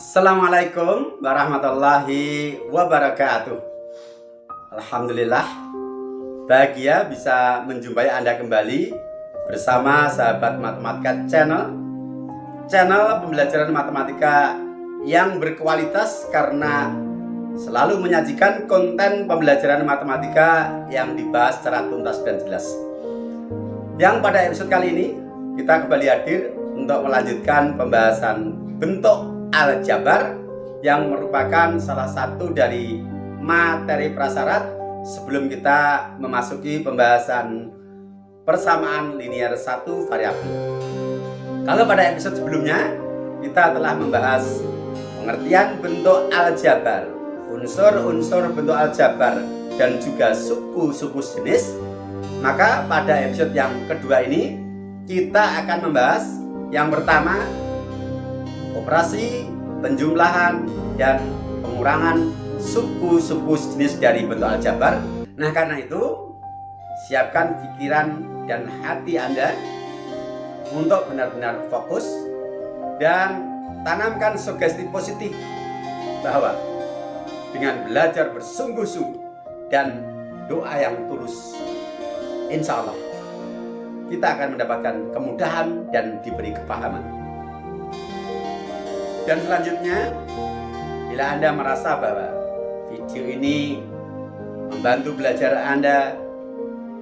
Assalamualaikum warahmatullahi wabarakatuh. Alhamdulillah, bahagia bisa menjumpai Anda kembali bersama sahabat matematika channel pembelajaran matematika yang berkualitas karena selalu menyajikan konten pembelajaran matematika yang dibahas secara tuntas dan jelas. Yang pada episode kali ini kita kembali hadir untuk melanjutkan pembahasan bentuk aljabar yang merupakan salah satu dari materi prasyarat sebelum kita memasuki pembahasan persamaan linear satu variabel. Kalau pada episode sebelumnya kita telah membahas pengertian bentuk aljabar, unsur-unsur bentuk aljabar dan juga suku-suku jenis, maka pada episode yang kedua ini kita akan membahas yang pertama, operasi penjumlahan dan pengurangan suku-suku jenis dari bentuk aljabar. Nah, karena itu siapkan pikiran dan hati Anda untuk benar-benar fokus dan tanamkan sugesti positif bahwa dengan belajar bersungguh-sungguh dan doa yang tulus, insya Allah kita akan mendapatkan kemudahan dan diberi kepahaman. Dan selanjutnya, bila Anda merasa bahwa video ini membantu belajar Anda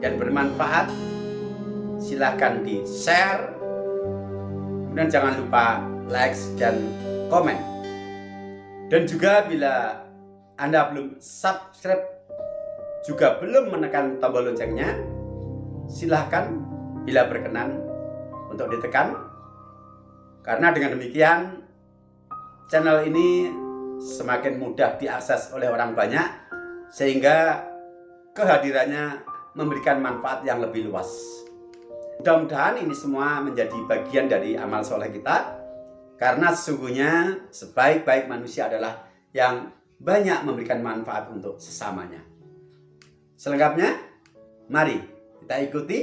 dan bermanfaat, silahkan di-share. Kemudian jangan lupa like dan komen. Dan juga bila Anda belum subscribe, juga belum menekan tombol loncengnya, silahkan bila berkenan untuk ditekan. Karena dengan demikian channel ini semakin mudah diakses oleh orang banyak, sehingga kehadirannya memberikan manfaat yang lebih luas. Mudah-mudahan ini semua menjadi bagian dari amal soleh kita, karena sesungguhnya sebaik-baik manusia adalah yang banyak memberikan manfaat untuk sesamanya. Selengkapnya, mari kita ikuti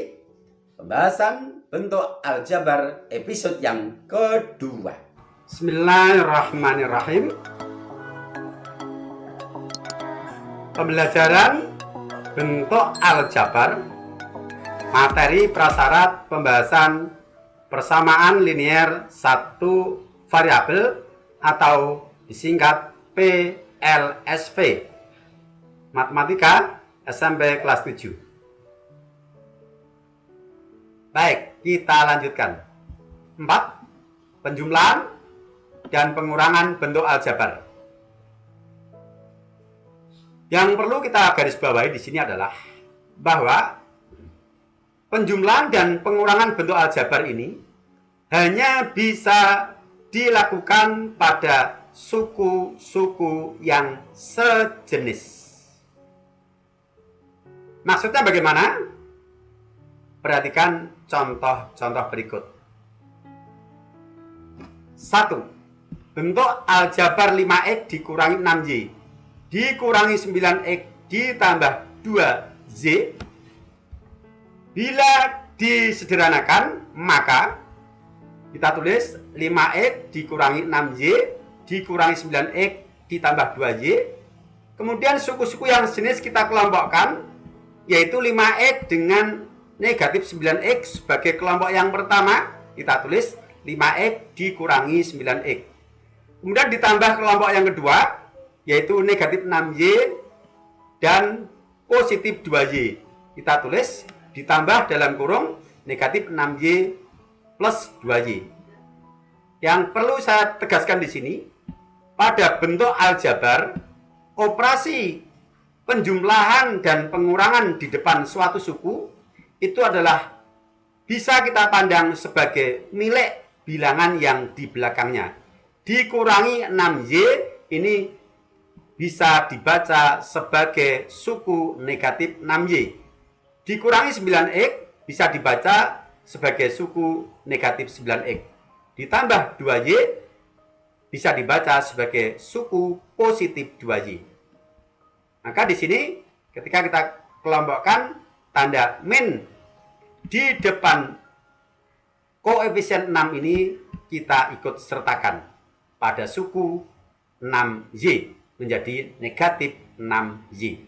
pembahasan bentuk aljabar episode yang kedua. Bismillahirrahmanirrahim. Pembelajaran bentuk aljabar, materi prasyarat pembahasan persamaan linear satu variabel atau disingkat PLSV, matematika SMP kelas 7. Baik, kita lanjutkan. 4. Penjumlahan dan pengurangan bentuk aljabar. Yang perlu kita garis bawahi di sini adalah bahwa penjumlahan dan pengurangan bentuk aljabar ini hanya bisa dilakukan pada suku-suku yang sejenis. Maksudnya bagaimana? Perhatikan contoh-contoh berikut. 1. Bentuk aljabar 5x dikurangi 6y dikurangi 9x ditambah 2z. Bila disederhanakan, maka kita tulis 5x dikurangi 6y dikurangi 9x ditambah 2y. Kemudian suku-suku yang sejenis kita kelompokkan, yaitu 5x dengan negatif 9x sebagai kelompok yang pertama. Kita tulis 5x dikurangi 9x. Kemudian ditambah kelompok yang kedua, yaitu negatif 6y dan positif 2y. Kita tulis ditambah dalam kurung negatif 6y plus 2y. Yang perlu saya tegaskan di sini, pada bentuk aljabar, operasi penjumlahan dan pengurangan di depan suatu suku itu adalah bisa kita pandang sebagai milik bilangan yang di belakangnya. Dikurangi 6y ini bisa dibaca sebagai suku negatif 6y. Dikurangi 9x bisa dibaca sebagai suku negatif 9x. Ditambah 2y bisa dibaca sebagai suku positif 2y. Maka di sini ketika kita kelompokkan tanda min di depan koefisien 6 ini kita ikut sertakan pada suku 6Y menjadi negatif 6Y.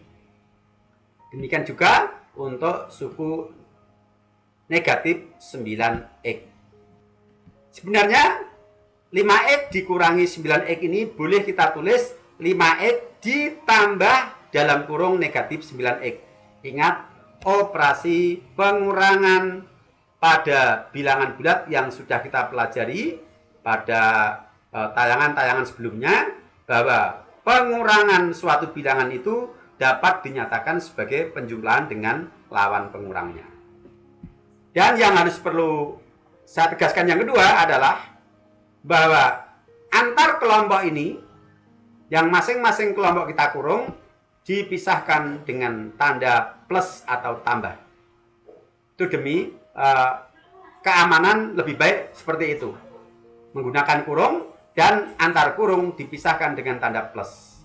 Demikian juga untuk suku negatif 9X. Sebenarnya 5X dikurangi 9X ini boleh kita tulis 5X ditambah dalam kurung negatif 9X. Ingat, operasi pengurangan pada bilangan bulat yang sudah kita pelajari pada tayangan-tayangan sebelumnya, bahwa pengurangan suatu bilangan itu dapat dinyatakan sebagai penjumlahan dengan lawan pengurangnya. Dan yang harus perlu saya tegaskan yang kedua adalah bahwa antar kelompok ini yang masing-masing kelompok kita kurung dipisahkan dengan tanda plus atau tambah. Itu demi keamanan lebih baik seperti itu. Menggunakan kurung dan antar kurung dipisahkan dengan tanda plus.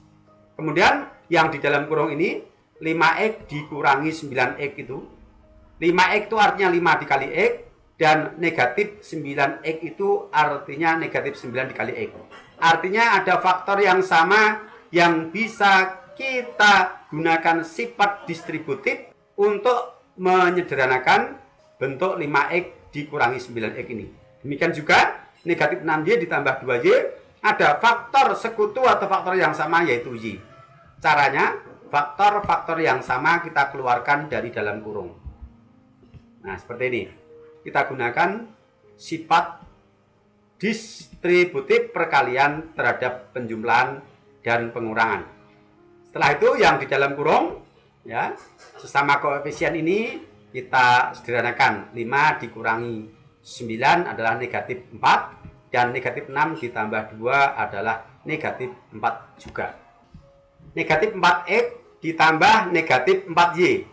Kemudian yang di dalam kurung ini 5X dikurangi 9X itu. 5X itu artinya 5 dikali X, dan negatif 9X itu artinya negatif 9 dikali X. Artinya ada faktor yang sama yang bisa kita gunakan sifat distributif untuk menyederhanakan bentuk 5X dikurangi 9X ini. Demikian juga negatif 6Y ditambah 2Y, ada faktor sekutu atau faktor yang sama yaitu Y. Caranya, faktor-faktor yang sama kita keluarkan dari dalam kurung. Nah, seperti ini. Kita gunakan sifat distributif perkalian terhadap penjumlahan dan pengurangan. Setelah itu yang di dalam kurung, ya, sesama koefisien ini kita sederhanakan. 5 dikurangi 9 adalah negatif 4, dan negatif 6 ditambah 2 adalah negatif 4 juga. Negatif 4X ditambah negatif 4Y.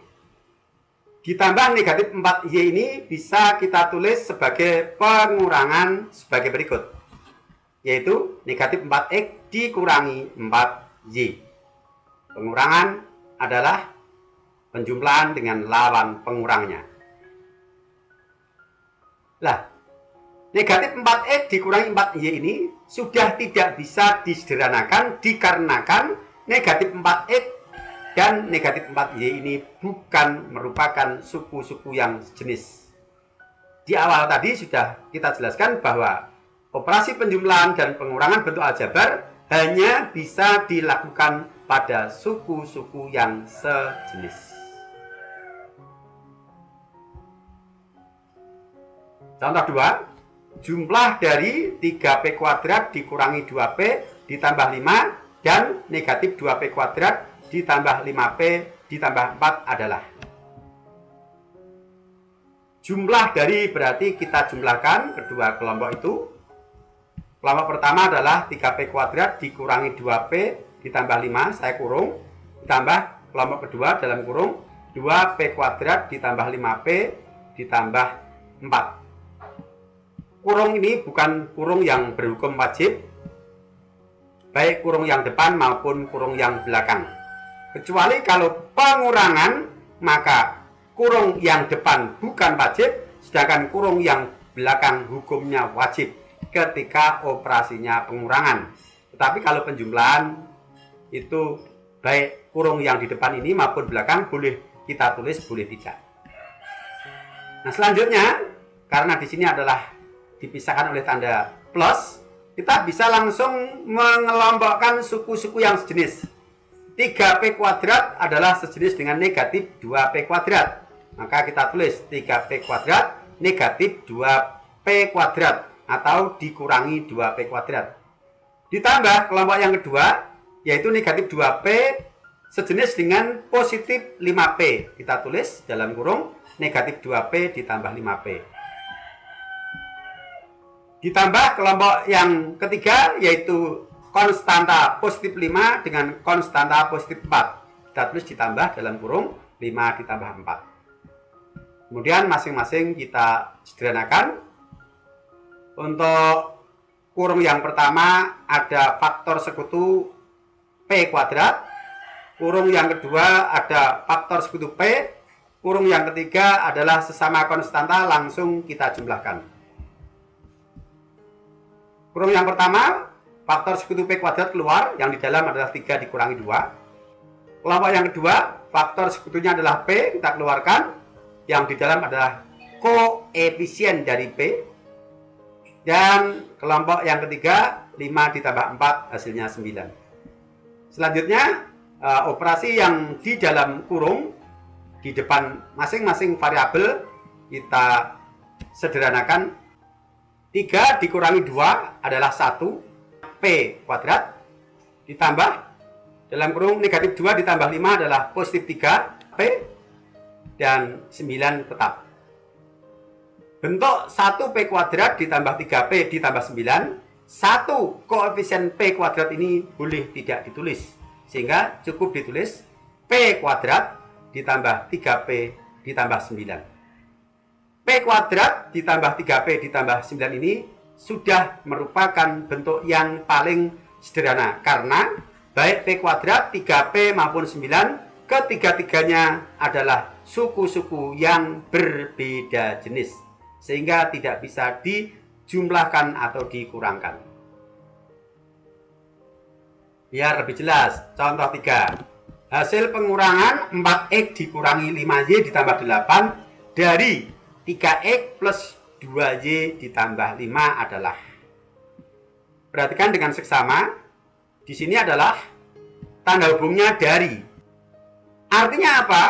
Ditambah negatif 4Y ini bisa kita tulis sebagai pengurangan sebagai berikut. Yaitu negatif 4X dikurangi 4Y. Pengurangan adalah penjumlahan dengan lawan pengurangnya. Lah, negatif 4X dikurangi 4Y ini sudah tidak bisa disederhanakan dikarenakan negatif 4X dan negatif 4Y ini bukan merupakan suku-suku yang sejenis. Di awal tadi sudah kita jelaskan bahwa operasi penjumlahan dan pengurangan bentuk aljabar hanya bisa dilakukan pada suku-suku yang sejenis. Contoh 2, jumlah dari 3P kuadrat dikurangi 2P ditambah 5 dan negatif 2P kuadrat ditambah 5P ditambah 4 adalah. Jumlah dari berarti kita jumlahkan kedua kelompok itu. Kelompok pertama adalah 3P kuadrat dikurangi 2P ditambah 5, saya kurung, ditambah kelompok kedua dalam kurung 2P kuadrat ditambah 5P ditambah 4. Kurung ini bukan kurung yang berhukum wajib, baik kurung yang depan maupun kurung yang belakang. Kecuali kalau pengurangan, maka kurung yang depan bukan wajib, sedangkan kurung yang belakang hukumnya wajib ketika operasinya pengurangan. Tetapi kalau penjumlahan itu baik kurung yang di depan ini maupun belakang boleh kita tulis, boleh tidak. Nah, selanjutnya karena di sini adalah dipisahkan oleh tanda plus, kita bisa langsung mengelompokkan suku-suku yang sejenis. 3P kuadrat adalah sejenis dengan negatif 2P kuadrat. Maka kita tulis 3P kuadrat negatif 2P kuadrat atau dikurangi 2P kuadrat. Ditambah kelompok yang kedua, yaitu negatif 2P sejenis dengan positif 5P. Kita tulis dalam kurung negatif 2P ditambah 5P. Ditambah kelompok yang ketiga, yaitu konstanta positif 5 dengan konstanta positif 4. Kita tulis ditambah dalam kurung 5 ditambah 4. Kemudian masing-masing kita sederhanakan. Untuk kurung yang pertama ada faktor sekutu P kuadrat. Kurung yang kedua ada faktor sekutu P. Kurung yang ketiga adalah sesama konstanta, langsung kita jumlahkan. Kurung yang pertama, faktor sekutu P kuadrat keluar, yang di dalam adalah 3 dikurangi 2. Kelompok yang kedua, faktor sekutunya adalah P, kita keluarkan, yang di dalam adalah koefisien dari P. Dan kelompok yang ketiga, 5 ditambah 4 hasilnya 9. Selanjutnya, operasi yang di dalam kurung, di depan masing-masing variabel, kita sederhanakan. 3 dikurangi 2 adalah 1 P kuadrat, ditambah dalam kurung negatif 2 ditambah 5 adalah positif 3 P, dan 9 tetap. Bentuk 1 P kuadrat ditambah 3P ditambah 9, 1 koefisien P kuadrat ini boleh tidak ditulis, sehingga cukup ditulis P kuadrat ditambah 3P ditambah 9. P kuadrat ditambah 3P ditambah 9 ini sudah merupakan bentuk yang paling sederhana, karena baik P kuadrat, 3P maupun 9 ketiga-tiganya adalah suku-suku yang berbeda jenis, sehingga tidak bisa dijumlahkan atau dikurangkan. Biar lebih jelas, contoh 3. Hasil pengurangan 4X dikurangi 5Y ditambah 8 dari 3X plus 2Y ditambah 5 adalah. Perhatikan dengan seksama. Di sini adalah tanda hubungnya dari. Artinya apa?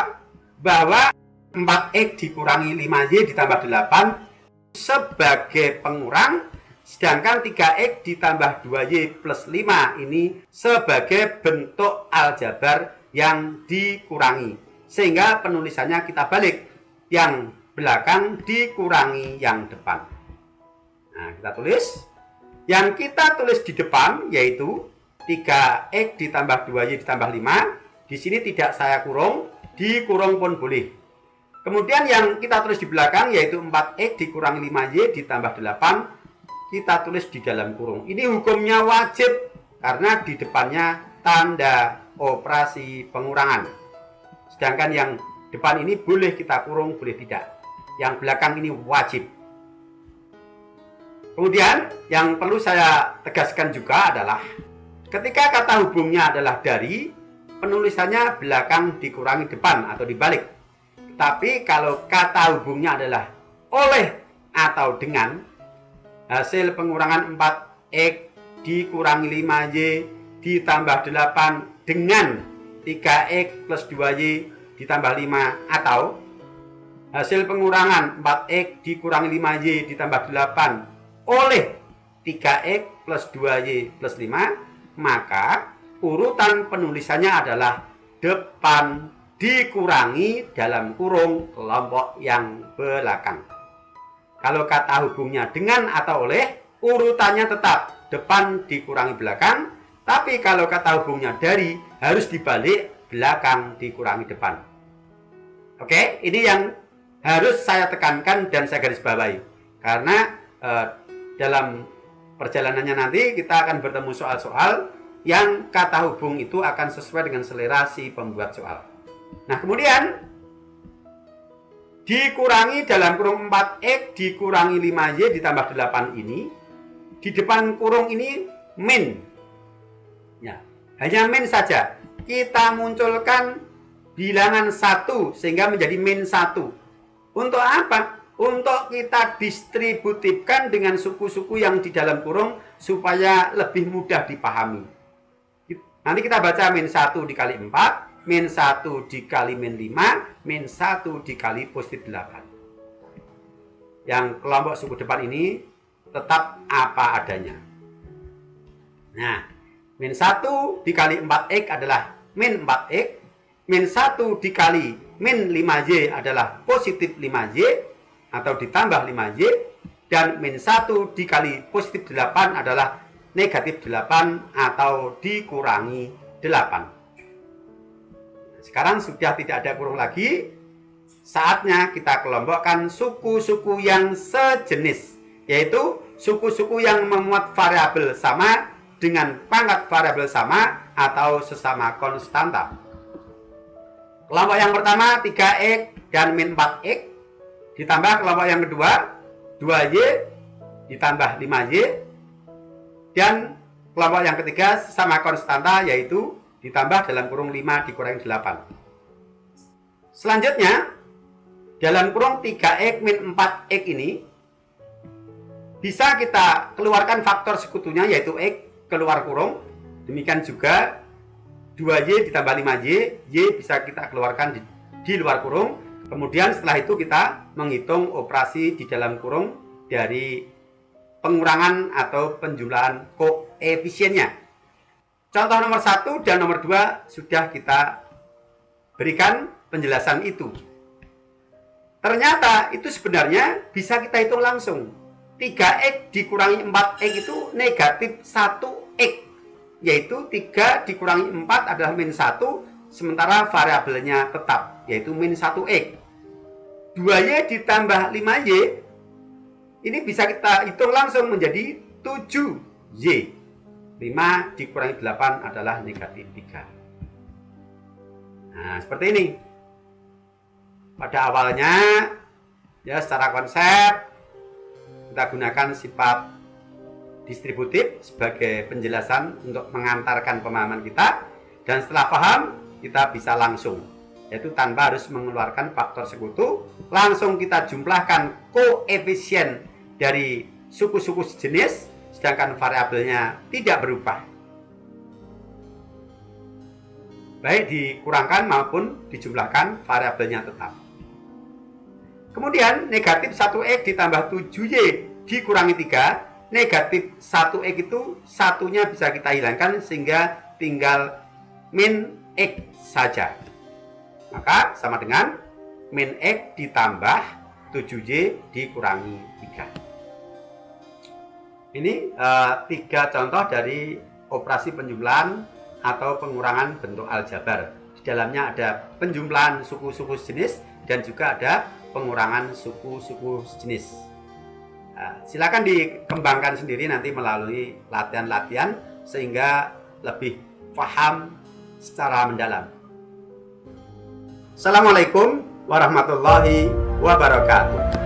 Bahwa 4X dikurangi 5Y ditambah 8 sebagai pengurang, sedangkan 3X ditambah 2Y plus 5 ini sebagai bentuk aljabar yang dikurangi. Sehingga penulisannya kita balik. Yang belakang dikurangi yang depan. Nah, kita tulis. Yang kita tulis di depan yaitu 3X ditambah 2Y ditambah 5. Di sini tidak saya kurung, dikurung pun boleh. Kemudian yang kita tulis di belakang yaitu 4X dikurangi 5Y ditambah 8. Kita tulis di dalam kurung. Ini hukumnya wajib karena di depannya tanda operasi pengurangan. Sedangkan yang depan ini boleh kita kurung, boleh tidak. Yang belakang ini wajib. Kemudian yang perlu saya tegaskan juga adalah ketika kata hubungnya adalah dari, penulisannya belakang dikurangi depan atau dibalik. Tapi kalau kata hubungnya adalah oleh atau dengan, hasil pengurangan 4X dikurangi 5Y ditambah 8 dengan 3X plus 2Y ditambah 5, atau hasil pengurangan 4X dikurangi 5Y ditambah 8 oleh 3X plus 2Y plus 5, maka urutan penulisannya adalah depan dikurangi dalam kurung kelompok yang belakang. Kalau kata hubungnya dengan atau oleh, urutannya tetap depan dikurangi belakang, tapi kalau kata hubungnya dari, harus dibalik, belakang dikurangi depan. Oke, ini yang harus saya tekankan dan saya garis bawahi, karena dalam perjalanannya nanti kita akan bertemu soal-soal yang kata hubung itu akan sesuai dengan selera si pembuat soal. Nah, kemudian dikurangi dalam kurung 4X dikurangi 5Y ditambah 8 ini, di depan kurung ini min ya, hanya min saja. Kita munculkan bilangan 1 sehingga menjadi min 1. Untuk apa? Untuk kita distributifkan dengan suku-suku yang di dalam kurung supaya lebih mudah dipahami. Nanti kita baca min 1 dikali 4, min 1 dikali min 5, min 1 dikali positif 8. Yang kelompok suku depan ini tetap apa adanya. Nah, min 1 dikali 4X adalah min 4X, min 1 dikali min 5Y adalah positif 5Y atau ditambah 5Y, dan min 1 dikali positif 8 adalah negatif 8 atau dikurangi 8. Sekarang sudah tidak ada kurung lagi, saatnya kita kelompokkan suku-suku yang sejenis, yaitu suku-suku yang memuat variabel sama dengan pangkat variabel sama atau sesama konstanta. Kelompok yang pertama 3X dan min 4X, ditambah kelompok yang kedua 2Y ditambah 5Y, dan Kelompok yang ketiga sama konstanta, yaitu ditambah dalam kurung 5 dikurangi 8. Selanjutnya, dalam kurung 3x min 4x ini bisa kita keluarkan faktor sekutunya, yaitu x keluar kurung. Demikian juga 2y ditambah 5y, y bisa kita keluarkan di luar kurung. Kemudian setelah itu kita menghitung operasi di dalam kurung dari pengurangan atau penjumlahan koefisiennya. Contoh nomor 1 dan nomor 2 sudah kita berikan penjelasan itu. Ternyata itu sebenarnya bisa kita hitung langsung. 3x dikurangi 4x itu negatif 1x, yaitu 3 dikurangi 4 adalah min 1, sementara variabelnya tetap, yaitu min 1x. 2y ditambah 5y ini bisa kita hitung langsung menjadi 7y. 5 dikurangi 8 adalah negatif 3. Nah, seperti ini. Pada awalnya, ya secara konsep, kita gunakan sifat distributif sebagai penjelasan untuk mengantarkan pemahaman kita. Dan setelah paham, kita bisa langsung, yaitu tanpa harus mengeluarkan faktor sekutu, langsung kita jumlahkan koefisien dari suku-suku sejenis, sedangkan variabelnya tidak berubah, baik dikurangkan maupun dijumlahkan, variabelnya tetap. Kemudian negatif 1x ditambah 7y dikurangi 3, negatif 1x itu satunya bisa kita hilangkan sehingga tinggal min x saja. Maka sama dengan min x ditambah 7y dikurangi 3. Ini 3 contoh dari operasi penjumlahan atau pengurangan bentuk aljabar. Di dalamnya ada penjumlahan suku-suku sejenis dan juga ada pengurangan suku-suku sejenis. Silakan dikembangkan sendiri nanti melalui latihan-latihan sehingga lebih paham secara mendalam. Assalamualaikum warahmatullahi wabarakatuh.